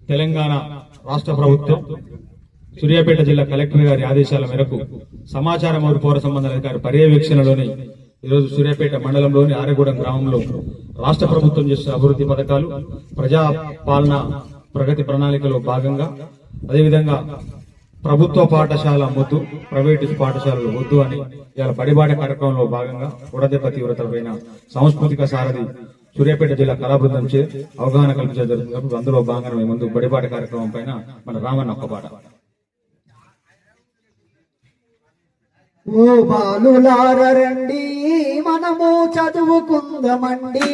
తెలంగాణ రాష్ట్ర ప్రభుత్వం సూర్యాపేట జిల్లా కలెక్టర్ గారి ఆదేశాల మేరకు సమాచార మరియు పౌర సంబంధాల అధికారి పర్యవేక్షణలోని ఈరోజు సూర్యాపేట మండలంలోని ఆరెగూడెం గ్రామంలో రాష్ట్ర ప్రభుత్వం చేస్తున్న అభివృద్ధి పథకాలు ప్రజాపాలన ప్రగతి ప్రణాళికలో భాగంగా అదేవిధంగా ప్రభుత్వ పాఠశాల వద్దు, ప్రైవేటు పాఠశాలలు వద్దు అని ఇవాళ బడిబాట కార్యక్రమంలో భాగంగా ఉడదెబ్బ తీవ్రతపైన సాంస్కృతిక సారథి సూర్యాపేట జిల్లా కళాబృందం చే అవగాహన కల్పించడం జరుగుతున్నప్పుడు అందులో భాగంగా ముందు బడిబాట కార్యక్రమం పైన మన రామన్న ఒక్క పాట. ఓ బాలులారండి మనము చదువుకుందామండి,